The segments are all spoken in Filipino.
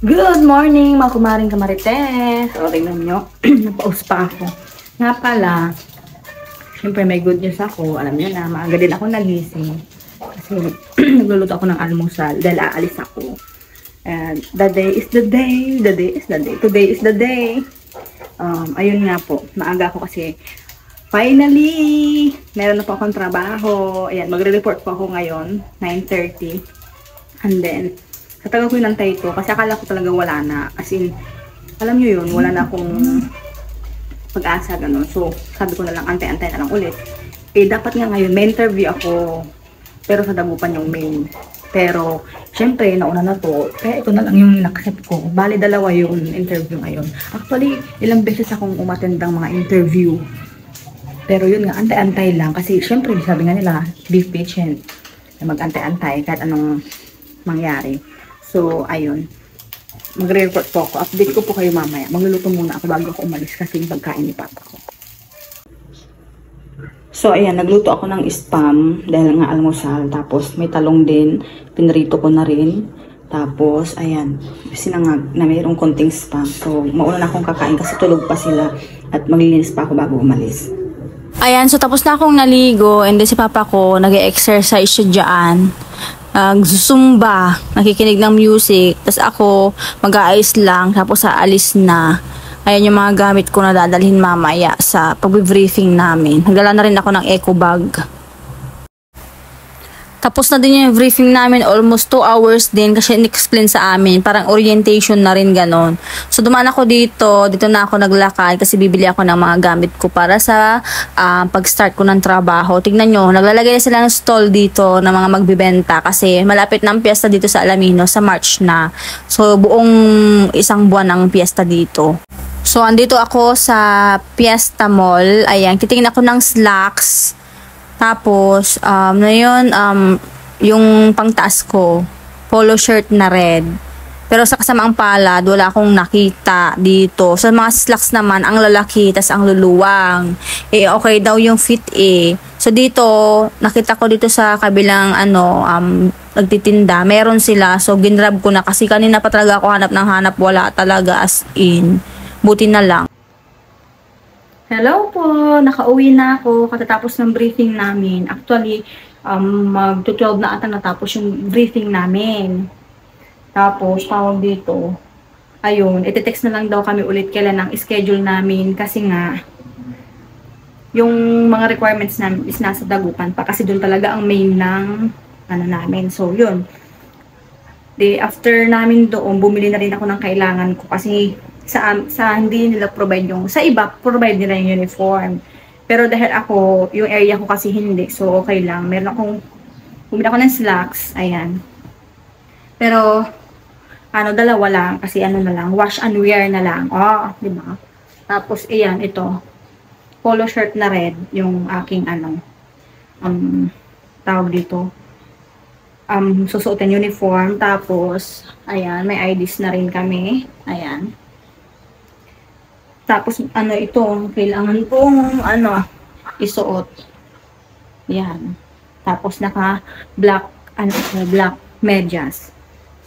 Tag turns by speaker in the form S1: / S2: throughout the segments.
S1: Good morning, mga kumaring kamarites. O, tingnan nyo. Napaus pa ako. Nga pala, syempre may good news ako. Alam nyo na, maaga din ako nagising. Kasi nagluluto ako ng almusal dahil aalis ako. And the day is the day. The day is the day. Today is the day. Ayun nga po. Maaga ako kasi finally, meron na po akong trabaho. Ayan, magre-report po ako ngayon, 9:30. And then, katagal ko inantay ito kasi akala ko talaga wala na. As in, alam nyo yun, wala na akong pag-asa, gano'n. So, sabi ko na lang, antay-antay na lang ulit. Eh, dapat nga ngayon, may interview ako. Pero sa Dagupan yung main. Pero, syempre, nauna na to. Kaya ito na lang yung in-accept ko. Bali, dalawa yung interview ngayon. Actually, ilang beses akong umattend ng mga interview. Pero yun nga, antay-antay lang. Kasi, syempre, sabi nga nila, be patient. Mag-antay-antay kahit anong mangyari. So, ayun. Magre-report po ako. Update ko po kayo mamaya. Magluluto muna ako bago ako umalis kasi yung pagkain ni Papa ko. So, ayan. Nagluto ako ng spam dahil nga almusal. Tapos, may talong din. Pinrito ko na rin. Tapos, ayan. Sinangag na mayroong konting spam. So, mauna na akong kakain kasi tulog pa sila. At maglilinis pa ako bago umalis.
S2: Ayan. So, tapos na akong naligo. And then si Papa ko, nag-exercise siya dyan. Zumba, nakikinig ng music, tapos ako mag-aayos lang, tapos aalis na. Ayan yung mga gamit ko na dadalhin mamaya sa pag-briefing namin. Nagdala na rin ako ng eco bag. Tapos na din yung briefing namin, almost 2 hours din kasi in-explain sa amin, parang orientation na rin ganon. So dumaan ako dito na ako naglakad kasi bibili ako ng mga gamit ko para sa pag-start ko ng trabaho. Tignan nyo, naglalagay na sila ng stall dito ng mga magbibenta kasi malapit na ang piyesta dito sa Alaminos, sa March na. So buong isang buwan ang piyesta dito. So andito ako sa Fiesta Mall, ayan, titingin ako ng slacks. Tapos, na yun, yung pangtaas ko, polo shirt na red. Pero sa kasamaang palad, wala akong nakita dito. Sa mga slacks naman, ang lalaki, tas ang luluwang. Eh, okay daw yung fit eh. So, dito, nakita ko dito sa kabilang, nagtitinda. Meron sila. So, ginrab ko na kasi kanina pa talaga ako hanap ng hanap. Wala talaga as in. Buti na lang.
S1: Hello po! Nakauwi na ako katatapos ng briefing namin. Actually, mag-12 na ata natapos yung briefing namin. Tapos, tawag dito, ayun, iti-text na lang daw kami ulit kailan ang schedule namin kasi nga, yung mga requirements namin is nasa Dagupan pa kasi doon talaga ang main ng namin. So, yun. After namin doon, bumili na rin ako ng kailangan ko kasi sa hindi nila provide yung, sa iba, provide nila yung uniform. Pero dahil ako, yung area ko kasi hindi, so okay lang. Bumili ako ng slacks, ayan. Pero, dalawa lang, kasi na lang, wash and wear na lang. Diba? Tapos, ayan, ito, polo shirt na red, yung aking, tawag dito, susuotin uniform. Tapos, ayan, may IDs na rin kami, ayan. Tapos, ito, kailangan kong, isuot. Yan. Tapos, black medyas.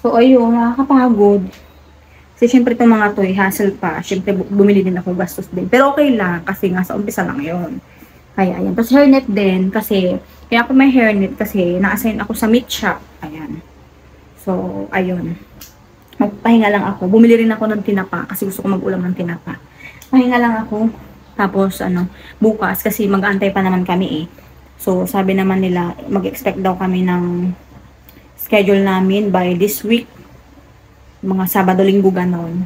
S1: So, ayun, nakakapagod. Kasi, syempre, itong mga to, hassle pa. Syempre, bumili din ako, gastos din. Pero, okay lang, kasi nga, sa umpisa lang yun. Kaya, ayan. Tapos, hairnet din, kasi, kaya ako may hairnet, kasi, na-assign ako sa meat shop. Ayan. So, ayun. Magpahinga lang ako. Bumili rin ako ng tinapa, kasi gusto ko mag-ulam ng tinapa. Pahinga lang ako. Tapos, bukas, kasi mag-aantay pa naman kami eh. So, sabi naman nila, mag-expect daw kami ng schedule namin by this week. Mga Sabado, Linggo, ganon.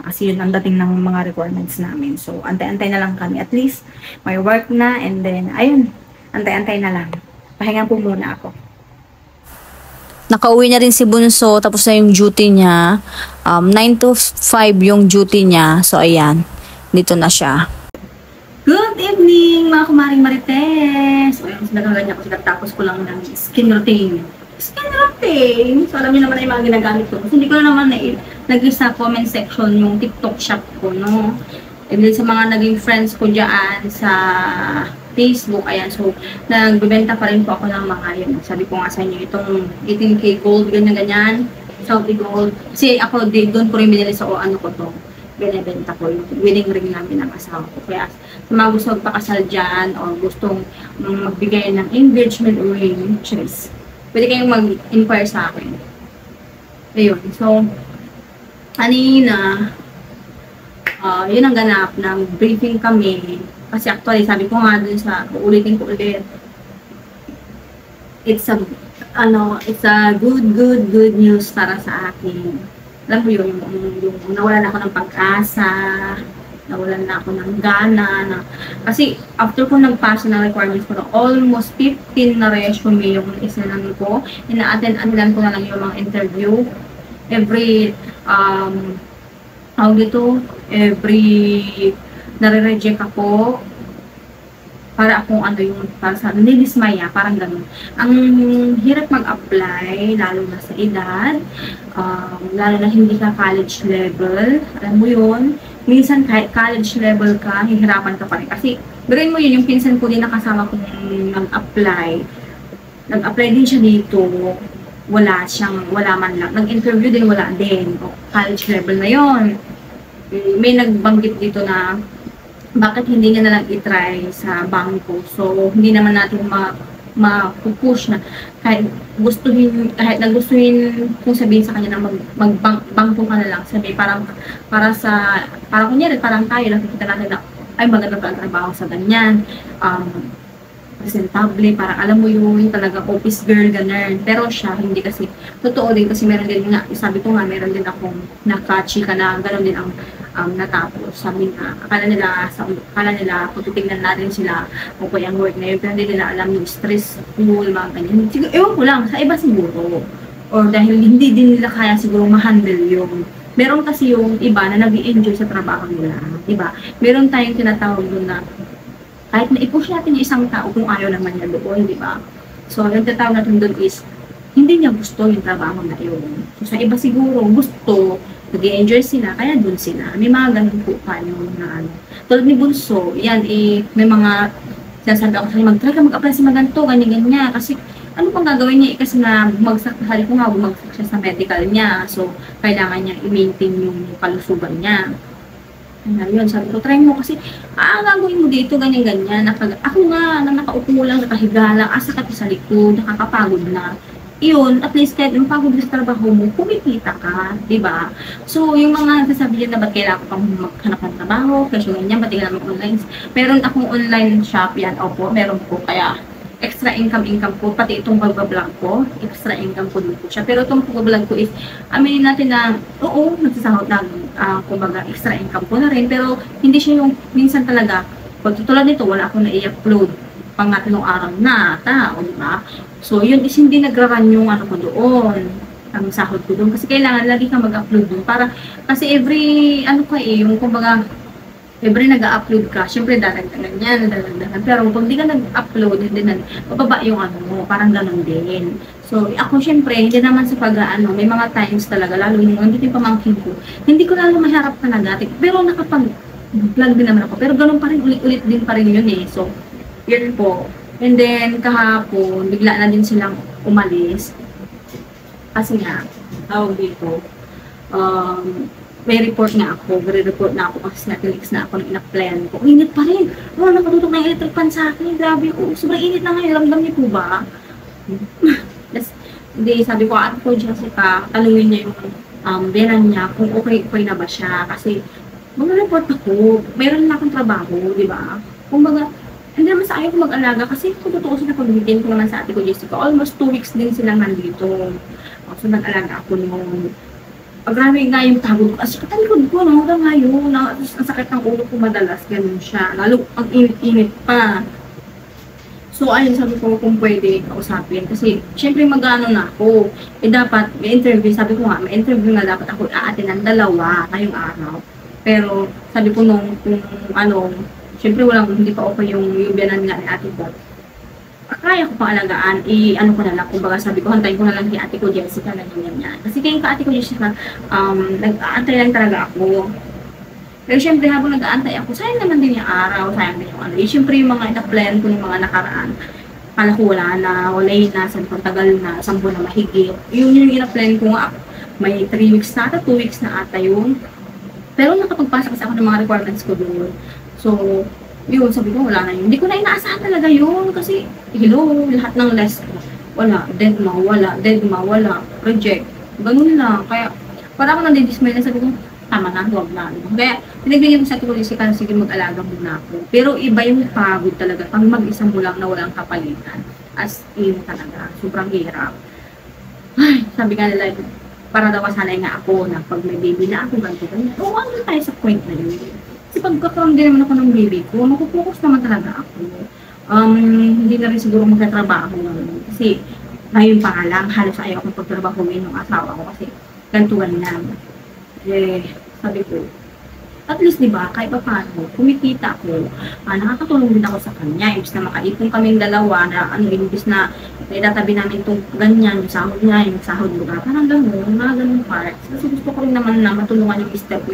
S1: Kasi yun ang dating ng mga requirements namin. So, antay-antay na lang kami. At least, may work na. And then, ayun, antay-antay na lang. Pahinga po muna ako.
S2: Nakauwi na rin si Bunso, tapos na yung duty niya. 9 to 5 yung duty niya. So, ayan. Dito na siya.
S1: Good evening, mga kumaring Marites! So, ayun, nagaganyan ko sila. Tapos ko lang ng skin routine. Skin routine! So, alam niyo naman na yung mga ginagamit ko. Kasi hindi ko na naman nag-list sa comment section yung TikTok shop ko, no? And then, sa mga naging friends ko dyan sa Facebook, ayan. So, nagbibenta pa rin po ako ng mga yun. Sabi ko nga sa inyo, itong 18K gold, ganyan-ganyan. Saudi gold. Kasi ako, doon ko rin binili sa ano ko to. Binibenta ko yung wedding ring namin ng asawa ko. Kaya, sa mga gusto magpakasal dyan, o gustong magbigay ng engagement ring, choice. Pwede kayong mag-inquire sa akin. Ayun. So, kanina, yun ang ganap ng briefing kami. Kasi actually, sabi ko nga dun sa, uulitin ko ulit, it's a good news para sa akin. Alam mo yun, yung nawalan ako ng pag-asa, nawalan na ako ng gana. Kasi after ko nagpasa ng requirements ko, almost 15 na resume yung isinan ko. Ina-attend-attendan ko na lang yung mga interview. Every, nare-reject ako para akong ano yung para sa nidismaya, parang ganun. Ang hirap mag-apply, lalo na sa edad, lalo na hindi ka college level, alam mo yun, minsan kahit college level ka, hihirapan ka pa rin. Kasi, birin mo yun, yung pinsan ko din nakasama kong nag-apply din siya dito, wala man lang. Nag-interview din, wala din. College level na yon. May nagbanggit dito na bakit hindi niya nalang i-try sa bangko. So, hindi naman natin ma-push na kahit nagustuhin kung sabihin sa kanya na magbangko ka na lang. Sabi, parang kunyari, parang tayo, nakikita natin na, ay, maganda pa ang trabaho sa ganyan. Presentable, parang alam mo yun, talaga office girl, ganun. Pero siya, hindi kasi, totoo din kasi meron din nga, sabi ko nga, meron din akong nakachika na, gano'n din ang natapos. Sabi nga, akala nila, kung titignan natin sila, o kaya ang work na yun, pero hindi nila alam yung stressful, mga ganyan. Siguro, ewan ko lang, sa iba siguro. Or dahil hindi din nila kaya siguro ma-handle yung, meron kasi yung iba na nag-i-enjoy sa trabaho nila, diba? Meron tayong tinatawag doon na, kahit na-i-push natin yung isang tao kung ayaw naman niya doon, diba? So, yung tinatawag natin doon is, hindi niya gusto yung trabaho na yun. So, sa iba siguro, gusto, nag-i-enjoy sila, kaya dun sila. May mga ganun po paano na ano. Tulad ni Bunso, yan, may mga, sinasabi ako sa mag-try ka mag-apply sa maganto, ganyan-ganyan. Kasi, ano pang gagawin niya? Kasi na bumagsak, hali ko nga, bumagsak siya sa medical niya. So, kailangan niya i-maintain yung kalusugan niya. Yun, sabi ko, try mo kasi, gagawin mo dito, ganyan-ganyan. Ako nga, nakaupo lang, nakahiga lang, sakit sa likod, nakakapagod na. Yun, at least kahit yung pagod sa trabaho mo, kumikita ka, diba? So, yung mga sasabihin na ba't kailangan ko pang maghanap ng trabaho, kasi ganyan, ba't kailangan mo online? Meron akong online shop yan, opo, meron po, kaya extra income ko, pati itong pagbablog ko, extra income ko dito siya. Pero itong pagbablog ko is, aminin natin na, oo, nagsasahod na, kumbaga, extra income ko na rin, pero hindi siya yung, minsan talaga, pag tulad nito, wala akong na-i-upload, pangatlong araw na, tao, diba? So, yun is hindi nagra-run yung ano ko doon, ang sahod ko doon. Kasi kailangan lagi kang mag-upload doon. Kasi every, yung kumbaga, every nag-upload ka, syempre dadagdagan yan, dadagdagan. Pero pag di ka nag-upload, hindi na, mababa yung ano mo, parang ganun din. So, ako syempre, hindi naman sa may mga times talaga, lalo yung hindi yung pamangkin ko, hindi ko lalo maharap talaga. Pero nakapag-vlog din naman ako. Pero ganun pa rin, ulit-ulit din pa rin yun eh. So, yun po. And then, kahapon, bigla na din silang umalis. Kasi nga, tawag dito, may report na ako, report na ako kasi natinix na ako ng ina-plan ko. Init pa rin. Nakatutok na yung electric fan sa akin. Grabe, sobrang init na ngayon. Ramdam niyo po ba? Hindi, sabi ko, ate ko, Jessica, talungin niya yung beran niya kung okay na ba siya. Kasi, mag-report ako. Meron na akong trabaho, di ba? Kumbaga, hindi naman sa ayaw ko mag-alaga kasi kung totoo sila pag-meeting ko naman sa ate ko, Jessica, almost 2 weeks din silang nandito. So, nag-alaga ako noon. Grabe nga yung pagod ko. As katalikod ko, no? Hanggang ngayon, ang sakit ng ulo ko madalas, ganun siya. Lalo, ang init-init pa. So, So, ayun, sabi ko kung pwede kausapin. Kasi, syempre mag-ano na ako. Eh, dapat, may interview. Sabi ko nga, may interview na dapat ako aatin ng 2 ngayong araw. Pero, sabi ko nung, kung ano, syempre hindi pa open yung biyanan nga ni ate ko. Kaya ko pang alagaan, ano ko na lang, kumbaga sabi ko, hantayin ko na lang kay ate ko Jessica na ganyan. Kasi kaya ka ate ko Jessica, nag-aantay lang talaga ako. Pero syempre habang nag-aantay ako, sayang naman din yung araw, sayang din yung ano. Syempre yung mga ina-plan ko ng mga nakaraan, kala ko wala na, sabi ko tagal na, 10 na mahigit. Yung ina-plan ko nga, may 3 weeks na ata, 2 weeks na ata yun. Pero nakapagpasa kasi ako ng mga requirements ko doon. So, yun, sabi ko, wala na yun. Hindi ko na inaasahan talaga yun kasi, hello, lahat ng list ko. Wala, dead ma, wala, reject. Ganun lang. Kaya, para ako nandidismay na sabi ko, tama na, huwag na. Kaya, pinagbigyan ko sa tuloy si Kan, sige mag-alaga muna ako. Pero iba yung pagod talaga. Pag mag-isa mo lang na walang kapalitan. As in talaga, sobrang hirap. Ay, sabi nga nila, para daw masanay nga ako na pag may baby na ako, ganito. Oo, ano tayo sa point na yun. Kasi pagkakaroon din naman ako ng baby ko, makupokus naman talaga ako. Hindi na rin siguro magtatrabaho naman. Kasi, ngayon pa lang, halos ayaw akong pagtrabahuin ng asawa ko kasi gantuan na. Eh, sabi ko, at least, di ba, kahit pa paano, kumikita ako, nakakatulong din ako sa kanya. Ibig na makaipon kaming dalawa, na imbis na itatabi namin itong ganyan, yung sahod niya, yung sahod mo ka, parang gano'n, mga gano'ng parts. Kasi gusto ko rin naman na matulungan yung sister ko.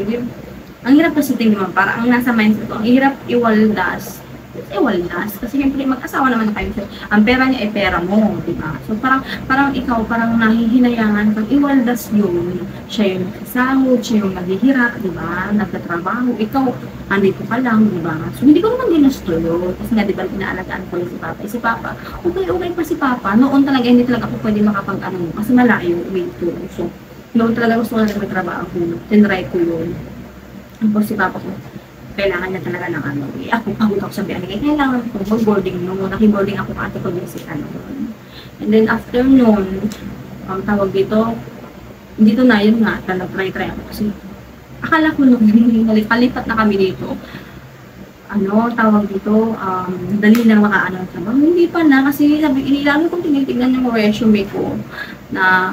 S1: Ang hirap kasi tingnan, parang ang nasa mindset ko, ang hirap iwaldas. Kasi siyempre mag-asawa naman kayo. Ang pera niya ay pera mo, di ba? So parang ikaw, parang nahihinayangan pag iwaldas yun. Siya yung nagsasahod, siya yung naghihirap, di ba? Nagtatrabaho, ikaw, andito ka lang, di ba? So hindi ko naman ginusto yun. Kasi nga, di ba, inaalagaan ko yung si Papa. Si Papa, okay pa si Papa. Noon talaga, hindi talaga ako pwede makapag-ano, kasi malayo, way to. So, noon talaga gusto ko na nagtrabaho. Tinry ko yun. Tapos si Papa ko, kailangan niya talaga ng ano. Ako, pagod ako sabi, kailangan ko mag-boarding no. Naki-boarding ako ate ko din si ano. And then after noon, tawag dito, dito na yun nga, try ako kasi akala ko nung palipat na kami dito, tawag dito, dali na makaano sa trabaho. Hindi pa na kasi sabi, inilang kong tinitignan yung resume ko na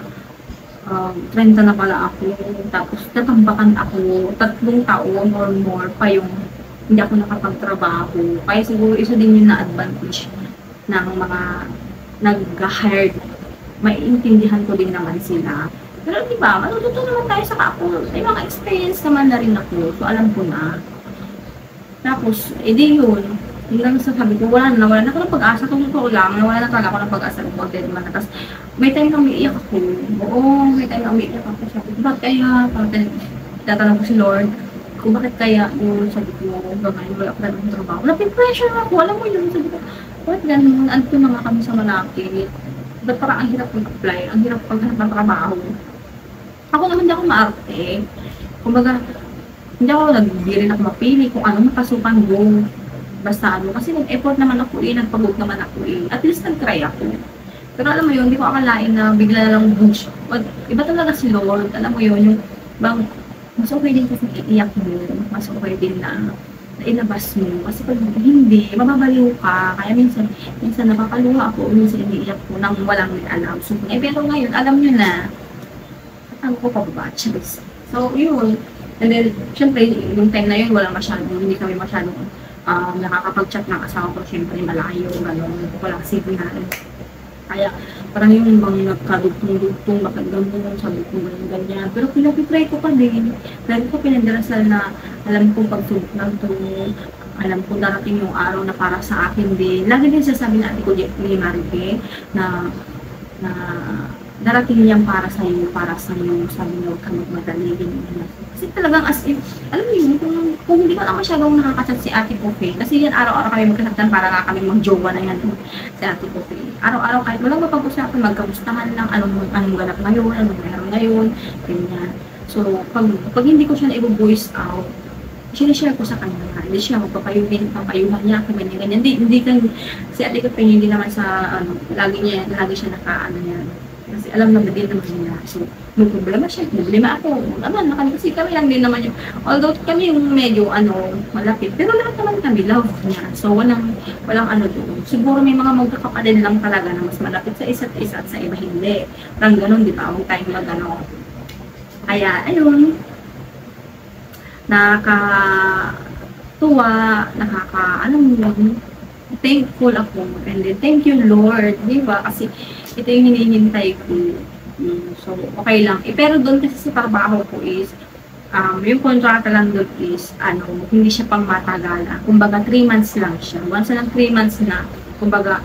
S1: 30 na pala ako, tapos natambakan ako 3 taon or more pa yung hindi ako nakapagtrabaho. Kaya siguro isa din yung na-advantage ng mga nag-hired. Maiintindihan ko din naman sila. Pero di ba, matututo naman tayo sa kapwa. May mga experience naman na rin ako, so alam ko na. Tapos, edi yun. Hanggang sa sabi ko, wala na ako ng pag-asa. Totoo lang, wala na talaga ako ng pag-asa ng pag-dead man. Tapos, may time na umiiyak ako. Oo, may time na umiiyak ako. Sabi ko, bakit kaya? Tatanong ko si Lord, kung bakit kaya yun, sabi ko, gagawin wala ako ng trabaho. Napipressure ako, alam mo yun. Sabi ko, bakit ganun? Andito na nga kami sa Malakit. Ba't parang ang hirap mag-apply? Ang hirap paghanap ng trabaho. Ako naman hindi ako maarte. Kumbaga, hindi rin ako mapili kung anong mapasukan ko. Basta kasi nag-effort naman ako nagpagod naman ako At least nag-try ako. Pero alam mo yun, hindi ko akalain na bigla na lang bunch. Iba talaga si Lord, alam mo yun, yung bang, mas okay din kasi iiyak mo, mas okay din na ilabas mo. Kasi pag hindi, mababaliw ka. Kaya minsan napakaluha ako, minsan iniiyak ko nang walang alam. So, pero ngayon, alam nyo na, ang ko pa ba, Charis. So, yun. And then, syempre, yung time na yun, hindi kami masyadong nakakapag-chat ng asawa ko, syempre malayo, gano'n, walang signal. Kaya, parang yung bang nagkadugtong-dugtong, bakit gano'n, sabi ko ganyan. Pero pinapitry ko pa din. Lagi ko pinandarasal na alam kong pagsulok ng to, alam ko darating yung araw na para sa akin din. Lagi din sasabi na ate ko, ni Maripe, na darating niyan para sa iyo, sabi niyo, huwag ka magmadali, ganyan. Kasi talagang as in, alam mo yun, kung hindi ko na masyadong nakakachat si Ate Coffee, kasi yan araw-araw kami magkasaktan para nga kami mag-jowa na yan si Ate Coffee. Araw-araw kahit walang mapag-usapan, magkamustahan lang, anong ganap ngayon, anong meron ngayon, ganyan. So, pag hindi ko siya na-voice out, sinishare ko sa kanya, hindi siya magpapayuhan niya ako, ganyan. Hindi kan si Ate Coffee, hindi naman sa, lagi siya yan, Kasi alam na din naman nila. So, may problema siya. Problema ako. Naman, kasi kami lang din naman yung, although kami yung medyo, malapit. Pero lahat naman kami, love niya. So, walang ano doon. Siguro may mga magkakapatid lang talaga na mas malapit sa isa't isa at sa iba hindi. Parang ganun, di ba? Huwag tayong mag-ano. Kaya, ayun. Nakakatuwa, alam mo yun, thankful ako. And then, thank you, Lord. Di ba? Kasi, ito yung hinihintay ko. So, okay lang. Pero doon kasi sa trabaho ko is, yung kontrata lang doon is, hindi siya pang matagala. Kumbaga, 3 months lang siya. Once na 3 months na, kumbaga,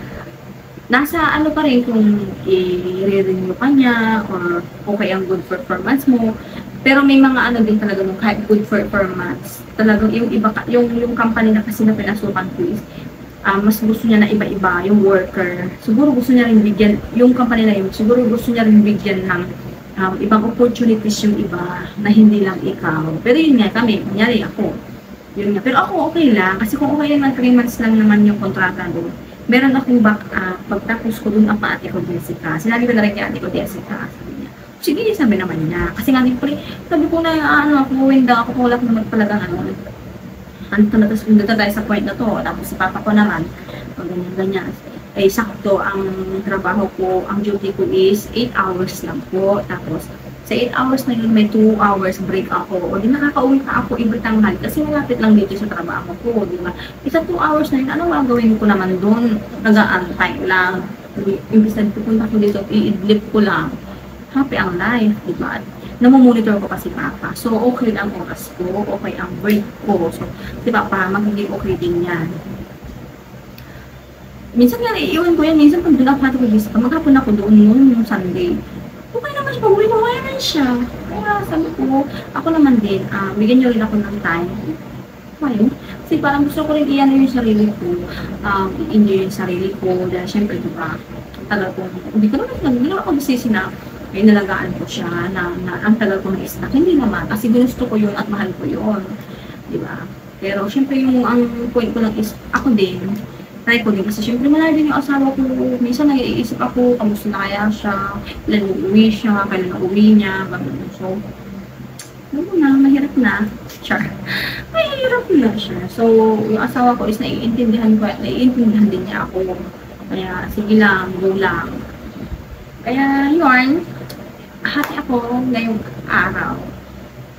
S1: nasa pa rin kung i-renew ka niya, or okay ang good performance mo. Pero may mga din talaga nung kahit good performance. Talagang yung iba, yung company na kasi na pinasukan ko is, mas gusto niya na iba-iba yung worker. Siguro gusto niya rin bigyan, yung company na yun, siguro gusto niya rin bigyan ng ibang opportunities yung iba na hindi lang ikaw. Pero yun nga kami, kunyari ako. Yun nga. Pero ako okay lang, kasi kung okay naman 3 months lang naman yung kontrata doon, meron akong pagtapos ko doon ang ate ko Jessica. Sinabi ko na rin kay ate ko Jessica. Sabi niya, sige, sabi naman niya. Kasi nga sabi ko na ako, hindi ako wala naman talagang tapos nandito tayo sa point na to, tapos si papa ko naman, ganyan. Eh, sakto, ang trabaho ko, ang duty ko is 8 hours lang po, tapos sa 8 hours na yun, may 2 hours break ako, o di nakaka-uwi pa ako every tanghal, kasi malapit lang dito sa trabaho ko, di ba? Isa 2 hours na yun, ano gagawin ko naman doon? Nag-aantay lang, imbis na pupunta ko dito, i-idlip ko lang, happy ang life, di ba? Namomonitor ko pa si Papa. So, okay ang oras ko, okay ang break ko. So, si Papa, magiging okay din yan. Minsan nga, iiwan ko yan. Minsan, pag doon ako natin ko Jessica, maghapon ako doon yung Sunday. Okay naman siya, pag-uwi ko, kaya naman siya. Kaya sabi ko, ako naman din, bigyan niyo rin ako ng time. Ayun. Kasi parang gusto ko rin iyan yung sarili ko, i-enjoy yung sarili ko, dahil syempre, diba, tagal ko, hindi naman ako bisisi na, ay nalagaan ko siya na ang tagal ko na snack. Hindi naman, kasi ginusto ko yun at mahal ko yun. Diba? Pero syempre ang point ko lang is, ako din, try ko din. Kasi syempre malala din yung asawa ko. Minsan nag-iisip ako, kamusta na kaya siya, kailan uuwi siya, kailan uuwi niya, gano'n. So, ano na, mahirap na. Char. Mahirap na siya. So, yung asawa ko is naiintindihan din niya ako. Kaya, sige lang, go lang. Kaya, yun, happy ako ngayong araw.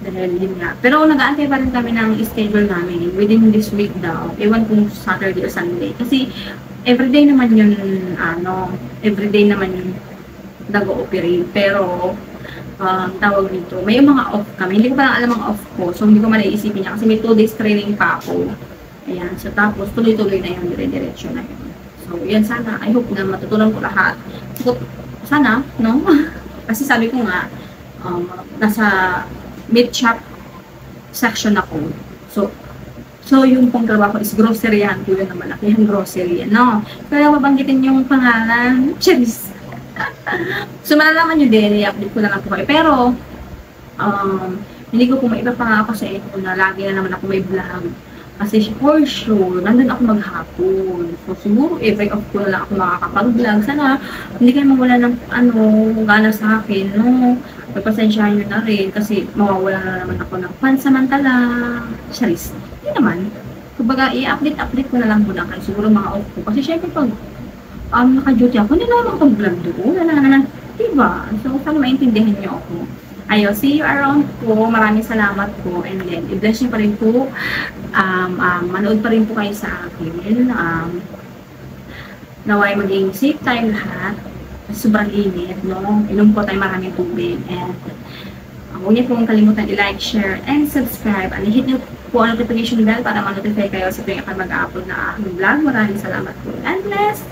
S1: Dahil yun nga. Pero nag-aantay pa rin kami ng schedule namin within this week daw. Ewan kung Saturday or Sunday. Kasi everyday naman yun, everyday naman yun nag-ooperate. Pero, tawag dito, may mga off kami. Hindi ko pa lang alam ang off ko. So, hindi ko maliisipin niya. Kasi may 2 days training pa ako. Ayan. So, tapos tuloy-tuloy na yun. Dire-diretso na yun. So, yan sana. I hope na matutunan ko lahat. So, sana, no? Kasi sabi ko nga, nasa mid-shop section ako. So yung pong trabaho is groceryahan ko yun na malaki yung grocery, no? Kaya mabanggitin yung pangalan, Cheris. So malalaman nyo din, i-update ko na lang po kayo. Pero, hindi ko po maiba pa nga ako sa inyo na lagi na naman ako may vlog. Kasi for sure, nandun ako maghapon. So, siguro, every off ko na lang ako makakapag-vlog. Sana, hindi kayo mawala ng, gana sa akin, no? Pagpasensyahan nyo na rin, kasi mawawala na naman ako ng pansamantala. Charis. Hindi naman. Kumbaga, i-update ko na lang po lang kayo. Siguro mga off ko. Kasi syempre, pag naka-duty ako, hindi na naman pag-vlog doon. Wala na. Diba? So, sana maintindihan nyo ako. Ayo, see you around po. Maraming salamat po. And then, i-bless nyo pa rin po. Manood pa rin po kayo sa akin. Naway maging safe time lahat. Sobrang init, no? Inom po tayo maraming tubig. And, huwag niyo pong kalimutan i-like, share, and subscribe. And hit niyo po ang notification bell para ma-notify kayo sa tuwing ako mag-upload na aking vlog. Maraming salamat po. And bless!